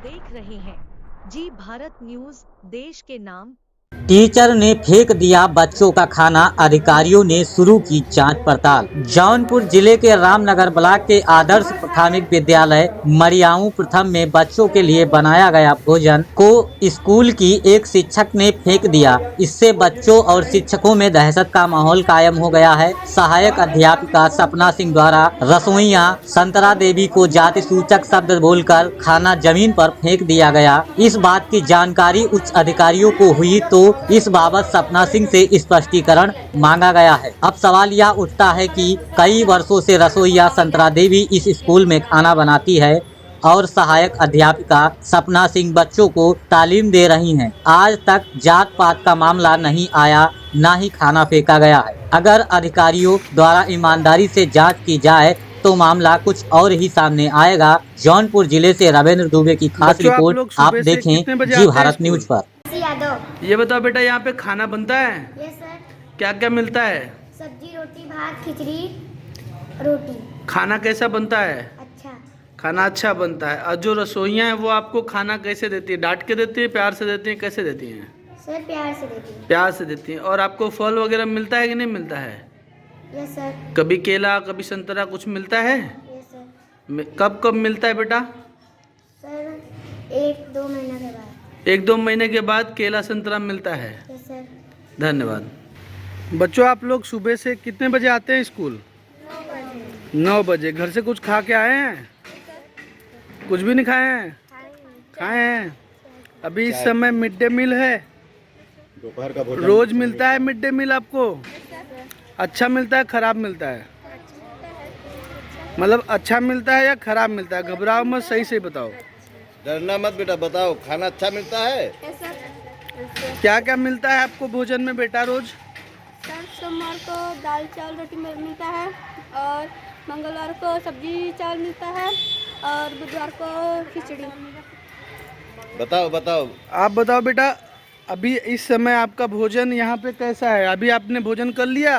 देख रहे हैं जी भारत न्यूज, देश के नाम। टीचर ने फेंक दिया बच्चों का खाना, अधिकारियों ने शुरू की जांच पड़ताल। जौनपुर जिले के रामनगर ब्लॉक के आदर्श प्राथमिक विद्यालय मरियाऊ प्रथम में बच्चों के लिए बनाया गया भोजन को स्कूल की एक शिक्षक ने फेंक दिया। इससे बच्चों और शिक्षकों में दहशत का माहौल कायम हो गया है। सहायक अध्यापिका सपना सिंह द्वारा रसोईया संतरा देवी को जाति सूचक शब्द बोलकर खाना जमीन पर फेंक दिया गया। इस बात की जानकारी उच्च अधिकारियों को हुई तो इस बाबत सपना सिंह से स्पष्टीकरण मांगा गया है। अब सवाल यह उठता है कि कई वर्षों से रसोईया संतरा देवी इस स्कूल में खाना बनाती है और सहायक अध्यापिका सपना सिंह बच्चों को तालीम दे रही हैं। आज तक जात पात का मामला नहीं आया, न ही खाना फेंका गया है। अगर अधिकारियों द्वारा ईमानदारी से जांच की जाए तो मामला कुछ और ही सामने आएगा। जौनपुर जिले से रविंद्र दुबे की खास रिपोर्ट आप देखें जी भारत न्यूज पर। ये बताओ बेटा, यहाँ पे खाना बनता है? Yes sir. क्या क्या मिलता है? सब्जी, रोटी, भात, खिचड़ी, रोटी। खाना कैसा बनता है? अच्छा। खाना अच्छा बनता है। और जो रसोइयाँ हैं वो आपको खाना कैसे देती है? डांट के देती है, प्यार से देती है, कैसे देती हैं? सर प्यार से देती हैं। प्यार से देती हैं। और आपको फल वगैरह मिलता है कि नहीं मिलता है? Yes sir. कभी केला, कभी संतरा कुछ मिलता है? Yes sir. कब कब मिलता है बेटा? सर 1-2 महीने के बाद। 1-2 महीने के बाद केला संतरा मिलता है। Yes sir. धन्यवाद। बच्चों, आप लोग सुबह से कितने बजे आते हैं स्कूल? 9 बजे। घर से कुछ खा के आए हैं? कुछ भी नहीं खाए हैं? खाए हैं। अभी इस समय मिड डे मील है, दोपहर का भोजन रोज मिलता है मिड डे मील आपको? अच्छा मिलता है, खराब मिलता है? मतलब अच्छा मिलता है या खराब मिलता है? घबराओ मत, सही से बताओ। डरना मत बेटा, बताओ खाना अच्छा मिलता है? क्या क्या मिलता है आपको भोजन में बेटा रोज? सर सोमवार को दाल चावल रोटी मिलता है, और मंगलवार को सब्जी चावल मिलता है, और बुधवार को खिचड़ी। बताओ बताओ। आप बताओ बेटा, अभी इस समय आपका भोजन यहाँ पे कैसा है? अभी आपने भोजन कर लिया?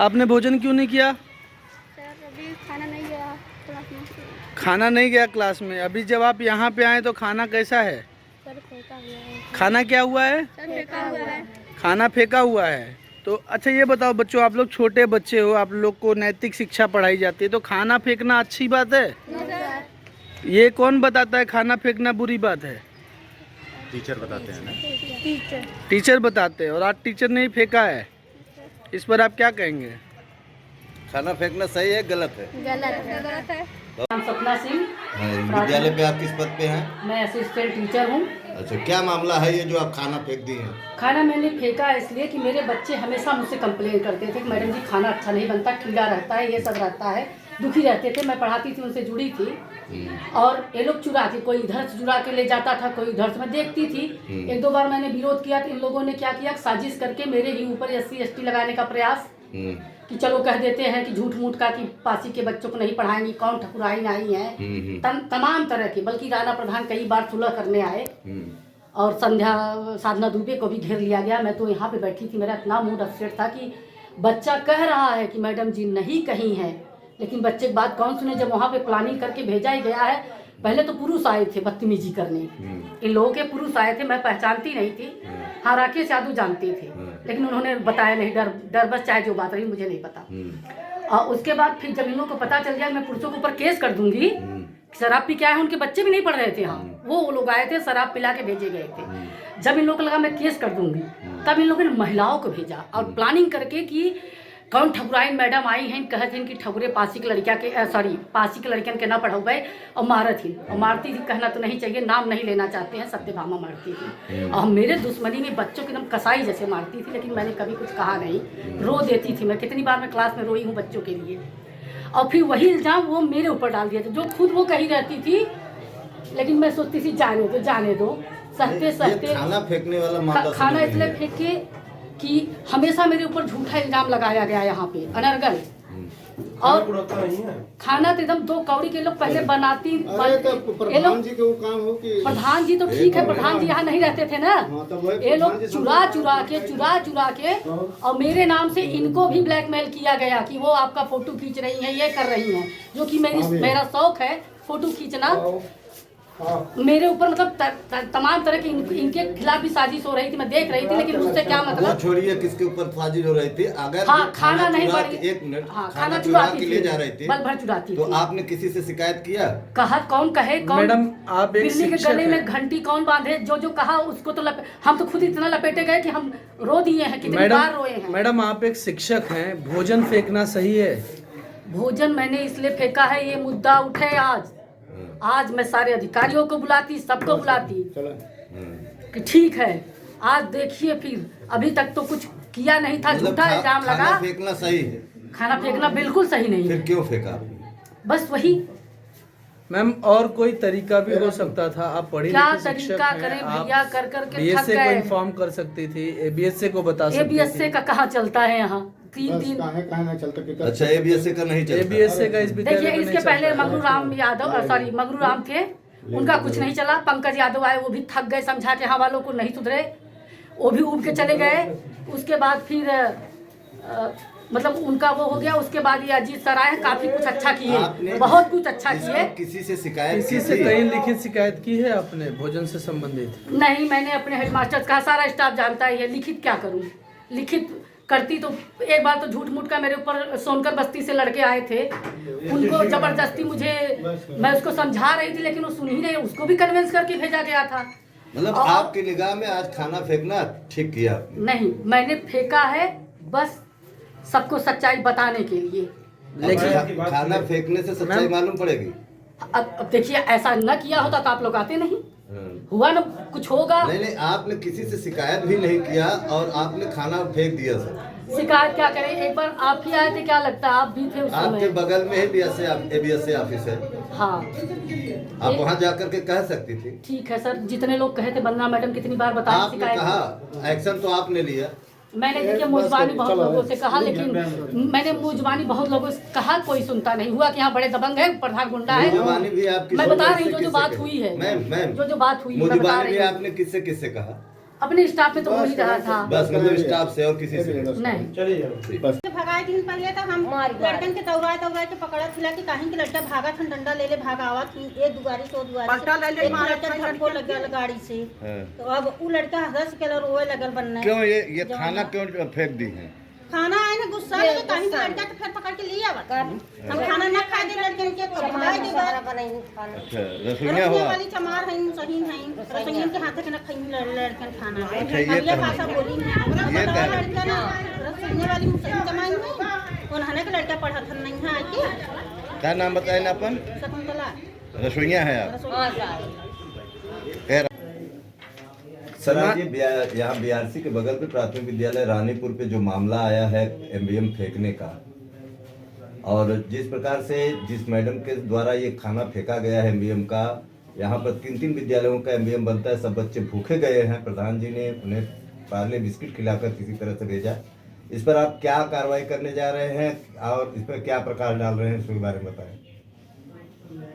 आपने भोजन क्यों नहीं किया? सर अभी खाना नहीं गया क्लास में। खाना नहीं गया क्लास में। अभी जब आप यहाँ पे आए तो खाना कैसा है? सर फेंका हुआ है। खाना क्या हुआ है? सर फेंका हुआ है। खाना फेंका हुआ है। तो अच्छा ये बताओ बच्चों, आप लोग छोटे बच्चे हो, आप लोग को नैतिक शिक्षा पढ़ाई जाती है, तो खाना फेंकना अच्छी बात है? ये कौन बताता है खाना फेंकना बुरी बात है? टीचर बताते हैं ना। टीचर बताते हैं। और आज टीचर ने ही फेंका है, इस पर आप क्या कहेंगे? खाना फेंकना सही है गलत है? गलत है। नाम सपना सिंह। विद्यालय पे आप किस पद पे हैं? मैं असिस्टेंट टीचर हूँ। अच्छा, क्या मामला है ये जो आप खाना फेंक दिए हैं? खाना मैंने फेंका इसलिए कि मेरे बच्चे हमेशा मुझसे कंप्लेन करते थे कि मैडम जी खाना अच्छा नहीं बनता, कीड़ा रहता है, ये सब रहता है, दुखी रहते थे। मैं पढ़ाती थी, उनसे जुड़ी थी, और ये लोग चुरा के, कोई इधर से चुरा के ले जाता था, कोई उधर से। मैं देखती थी। 1-2 बार मैंने विरोध किया तो इन लोगों ने क्या किया, साजिश करके मेरे ही ऊपर SC ST लगाने का प्रयास कि चलो कह देते हैं कि झूठ मूठ का कि पासी के बच्चों को नहीं पढ़ाएंगी, कौन ठकुराई आई है, तमाम तरह की। बल्कि राणा प्रधान कई बार सुलह करने आए, और संध्या साधना दुबे को भी घेर लिया गया। मैं तो यहाँ पे बैठी थी, मेरा इतना मूड अपसेट था कि बच्चा कह रहा है कि मैडम जी नहीं कहीं है, लेकिन बच्चे की बात कौन सुने। जब वहाँ पे प्लानिंग करके भेजा ही गया है, पहले तो पुरुष आए थे बदतमीजी करने, इन लोगों के पुरुष आए थे, मैं पहचानती नहीं थी। हाँ, राकेश यादव जानते थे, लेकिन उन्होंने बताया नहीं, डर बस, चाहे जो बात रही मुझे नहीं पता। और उसके बाद फिर जब इन लोगों को पता चल गया मैं पुरुषों के ऊपर केस कर दूंगी, शराब पी के आए, उनके बच्चे भी नहीं पढ़ रहे थे, हाँ वो लोग आए थे, शराब पिला के भेजे गए थे। जब इन लोगों को लगा मैं केस कर दूंगी, तब इन लोगों ने महिलाओं को भेजा और प्लानिंग करके कि कौन ठकुराइन मैडम आई हैं, कहते हैं कि ठकुरे पासी के लड़किया के पासी के लड़कियन के ना पढ़ाए, और मारत ही, और मारती थी। कहना तो नहीं चाहिए, नाम नहीं लेना चाहते हैं, सत्यभामा मारती थी। और मेरे दुश्मनी में बच्चों की एकदम कसाई जैसे मारती थी, लेकिन मैंने कभी कुछ कहा नहीं, रो देती थी। मैं कितनी बार मैं क्लास में रोई हूँ बच्चों के लिए। और फिर वही इल्ज़ाम वो मेरे ऊपर डाल दिया था, जो खुद वो कही रहती थी, लेकिन मैं सोचती थी जाने दो सहते सहते। खाना फेंकने वाला मामला खाना इसलिए फेंके कि हमेशा मेरे ऊपर झूठा इल्जाम लगाया गया यहाँ पे, अनर्गल। और खाना तो एकदम 2 कौड़ी के लोग पहले बनाती। प्रधान जी का काम हो कि प्रधान जी तो ठीक है, प्रधान जी यहाँ नहीं रहते थे ना, ये लोग चुरा चुरा के और मेरे नाम से इनको भी ब्लैकमेल किया गया कि वो आपका फोटो खींच रही हैं, ये कर रही हैं, जो कि मेरा शौक है फोटो खींचना। मेरे ऊपर मतलब तमाम तरह की इनके खिलाफ भी साजिश हो रही थी, मैं देख रही थी, लेकिन उससे क्या वो मतलब। छोड़िए किसके ऊपर साजिश हो रही थी, अगर हाँ, खाना नहीं चुरा बड़ी, के- एक मिनट, हाँ, खाना चुरा चुरा के ले जा रही थी, बल भर चुराती तो थी। आपने किसी से शिकायत किया? कहा कौन कहे, कौन मैडम, आप एक बिल्ली के शिक्षक गले में हैं। घंटी कौन बांधे, जो जो कहा उसको तो हम तो खुद इतना लपेटे गए कि हम रो दिए हैं, कितनी बार रोए हैं। मैडम आप एक शिक्षक हैं, भोजन फेंकना सही है? भोजन मैंने इसलिए फेंका है, ये मुद्दा उठे आज मैं सारे अधिकारियों को बुलाती, सबको बुलाती कि ठीक है, आज देखिए फिर अभी तक तो कुछ किया नहीं था, मतलब झूठा इल्जाम लगा। खाना फेंकना सही है? खाना फेंकना बिल्कुल सही नहीं फिर है, क्यों फेंका? बस वही। मैम और कोई तरीका भी हो सकता था, आप पढ़ी क्या लिखी शिक्षक तरीका हैं, करें आप भैया, कर कर के थक बीएसए को गए। इन्फॉर्म कर सकती थी, एबीएसए को बता सकती एबीएसए थी। का कहाँ चलता है यहाँ, 3 दिन। अच्छा, एबीएसए का नहीं चलता? एबीएसए का इस विद्यालय देखिए में इसके नहीं पहले चलता है। मंगरू राम यादव, सॉरी मंगरू राम थे, उनका कुछ नहीं चला। पंकज यादव आए, वो भी थक गए, समझा के यहाँ वालों को नहीं सुधरे, वो भी उब के चले गए। उसके बाद फिर मतलब उनका वो हो गया। उसके बाद ये अजीत सर आए, काफी कुछ अच्छा किए, बहुत कुछ अच्छा किए। किसी से शिकायत किसी की से थी? कहीं लिखित शिकायत की है आपने भोजन से संबंधित? नहीं, मैंने अपने हेडमास्टर का, सारा स्टाफ जानता है, ये लिखित क्या करूं, लिखित करती तो एक बार तो झूठ मूठ का मेरे ऊपर सोनकर बस्ती से लड़के आए थे, उनको जबरदस्ती मुझे, मैं उसको समझा रही थी लेकिन वो सुन ही नहीं, उसको भी कन्विंस करके भेजा गया था। मतलब और- आपकी निगाह में आज खाना फेंकना ठीक किया आपने? नहीं, मैंने फेंका है बस सबको सच्चाई बताने के लिए। लेकिन खाना फेंकने से सच्चाई मालूम पड़ेगी? अब देखिए, ऐसा न किया होता तो आप लोग आते नहीं, हाँ। हुआ ना कुछ होगा। नहीं नहीं, आपने किसी से शिकायत भी नहीं किया और आपने खाना फेंक दिया सर। शिकायत क्या करें, एक बार आप ही आए थे, क्या लगता है आप भी थे उस आपके समय। बगल में ही एबीएसए ऑफिस है, हाँ, आप वहाँ जाकर के कह सकती थी। ठीक है सर, जितने लोग कहे थे, वंदना मैडम कितनी बार बताया आपने शिकायत। कहा, एक्शन तो आपने लिया। मैंने देखिए मुजबानी बहुत लोगों से कहा, लेकिन मैंने मुजबानी बहुत लोगों से कहा, कोई सुनता नहीं। हुआ कि यहाँ बड़े दबंग है, प्रधान गुंडा है। मुजबानी भी आपकी मैं बता रही हूँ किससे जो बात कही? हुई है, मैम जो बात हुई मैं बता मुजबानी रही भी हूँ। आपने किससे किससे कहा? अपने स्टाफ में तो हो ही रहा था। बस मतलब स्टाफ से और किसी से? नहीं, भगाए दिन पहले तो हम लड़कन के दौड़ाए के पकड़ा थिला कि कहीं के लड़का भागा थन, डंडा ले ले भागावत एक दुआरी से ओ दुआरी से, एक लड़का झटको लग गया गाड़ी से। हाँ। तो अब उ लड़का हंस के रोए लगल बनने। क्यों ये खाना क्यों फेंक दी है? खाना आए ना गुस्सा लगे, कहीं के लड़का तो फिर पकड़ के ले आवत। हम खाना ना खाए दे लड़कन के भगाए दे बात। अच्छा, रसोइया रसोइया हुआ? वाली चमार है, सही है, रसोइयन के हाथ के ना खाई लड़कन खाना। अच्छा, ये हम ये तो- भाषा बोली है, हमरा ये बताओ तो- लड़का ना रसोइया वाली मुसलिम जमाई में उन्होंने के लड़का पढ़ा था नहीं है कि क्या नाम बताए ना अपन? शकुंतला रसोइया है आप? खैर। सर आज ये यहाँ बीआरसी के बगल पे प्राथमिक विद्यालय रानीपुर पे जो मामला आया है एमबीएम फेंकने का, और जिस प्रकार से जिस मैडम के द्वारा ये खाना फेंका गया है एमबीएम का, यहाँ पर 3 विद्यालयों का एमबीएम बनता है, सब बच्चे भूखे गए हैं, प्रधान जी ने उन्हें पार्ले बिस्किट खिलाकर किसी तरह से भेजा। इस पर आप क्या कार्रवाई करने जा रहे हैं और इस पर क्या प्रकाश डाल रहे हैं, इसके बारे में बताएं।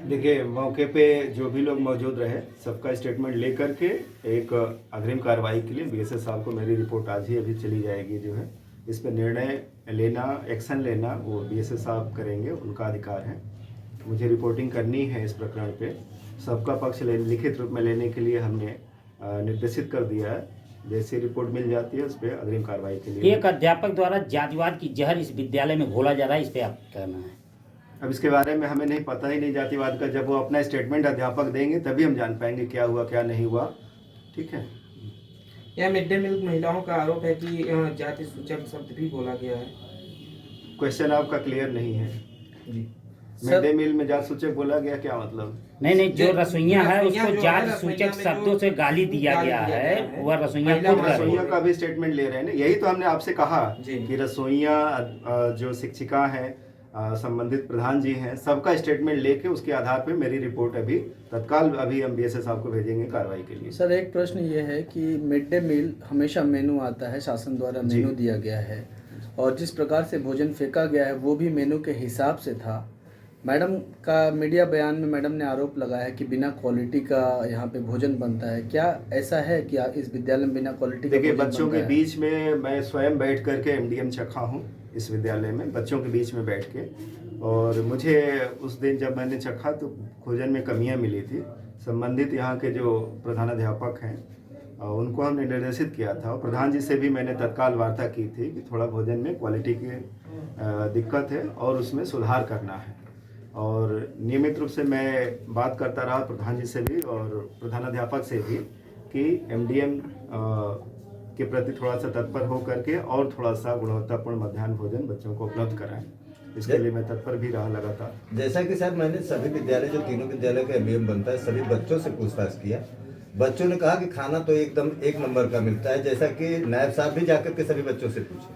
देखिए, मौके पे जो भी लोग मौजूद रहे सबका स्टेटमेंट लेकर के एक अग्रिम कार्रवाई के लिए बीएसए साहब को मेरी रिपोर्ट आज ही अभी चली जाएगी। जो है इस पर निर्णय लेना, एक्शन लेना वो बीएसए साहब करेंगे, उनका अधिकार है। मुझे रिपोर्टिंग करनी है इस प्रकरण पे, सबका पक्ष लिखित रूप में लेने के लिए हमने निर्देशित कर दिया है। जैसे रिपोर्ट मिल जाती है उस पर अग्रिम कार्रवाई के लिए। एक अध्यापक द्वारा जातिवाद की जहर इस विद्यालय में घोला जा रहा है, इस पे आप कहना है? अब इसके बारे में हमें नहीं पता ही नहीं जातिवाद का, जब वो अपना स्टेटमेंट अध्यापक देंगे तभी हम जान पाएंगे क्या हुआ क्या नहीं हुआ। ठीक है। यह मिड डे मील महिलाओं का आरोप है कि जाति सूचक शब्द भी बोला गया है। क्वेश्चन आपका क्लियर नहीं है जी। मिड डे मील में जात सूचक बोला गया, क्या मतलब? नहीं, जो रसोइया है रसोइया उसको जो जात है, सूचक रसोइया में शब्दों जो से गाली दिया गाली गया दिया है, गया है। वह रसोइया महिला खुद कर रही रसोइया है। का भी स्टेटमेंट ले रहे हैं ना, यही तो हमने आपसे कहा जी। कि रसोइया जो शिक्षिका हैं, संबंधित प्रधान जी हैं, सबका स्टेटमेंट लेके उसके आधार पे मेरी रिपोर्ट अभी तत्काल अभी हम बीएसए साहब को भेजेंगे कार्रवाई के लिए। सर एक प्रश्न ये है कि मिड डे मील हमेशा मेनू आता है, शासन द्वारा मेनू दिया गया है, और जिस प्रकार से भोजन फेंका गया है वो भी मेनू के हिसाब से था। मैडम का मीडिया बयान में मैडम ने आरोप लगाया कि बिना क्वालिटी का यहाँ पे भोजन बनता है। क्या ऐसा है कि इस विद्यालय में बिना क्वालिटी का देखिए, भोजन बच्चों बनता के है? बीच में मैं स्वयं बैठ करके एमडीएम चखा हूँ इस विद्यालय में, बच्चों के बीच में बैठ के, और मुझे उस दिन जब मैंने चखा तो भोजन में कमियां मिली थी। संबंधित यहाँ के जो प्रधानाध्यापक हैं उनको हमने निर्देशित किया था और प्रधान जी से भी मैंने तत्काल वार्ता की थी कि थोड़ा भोजन में क्वालिटी की दिक्कत है और उसमें सुधार करना है। और नियमित रूप से मैं बात करता रहा प्रधान जी से भी और प्रधानाध्यापक से भी कि एमडीएम के प्रति थोड़ा सा तत्पर हो करके और थोड़ा सा गुणवत्तापूर्ण मध्याह्न भोजन बच्चों को उपलब्ध कराएं। इसके लिए मैं तत्पर भी रहा लगातार। जैसा कि सर मैंने सभी विद्यालय जो तीनों विद्यालय का एमबीएम बनता है सभी बच्चों से पूछताछ किया। बच्चों ने कहा कि खाना तो एकदम एक नंबर का मिलता है, जैसा कि नायब साहब भी जाकर के सभी बच्चों से पूछे।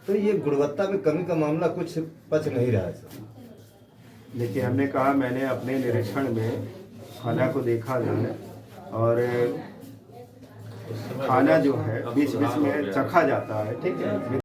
तो ये गुणवत्ता में कमी का मामला कुछ पच नहीं रहा है सर। देखिए, हमने कहा मैंने अपने निरीक्षण में खाना को देखा जाए और खाना जो है बीच बीच में चखा जाता है, ठीक है।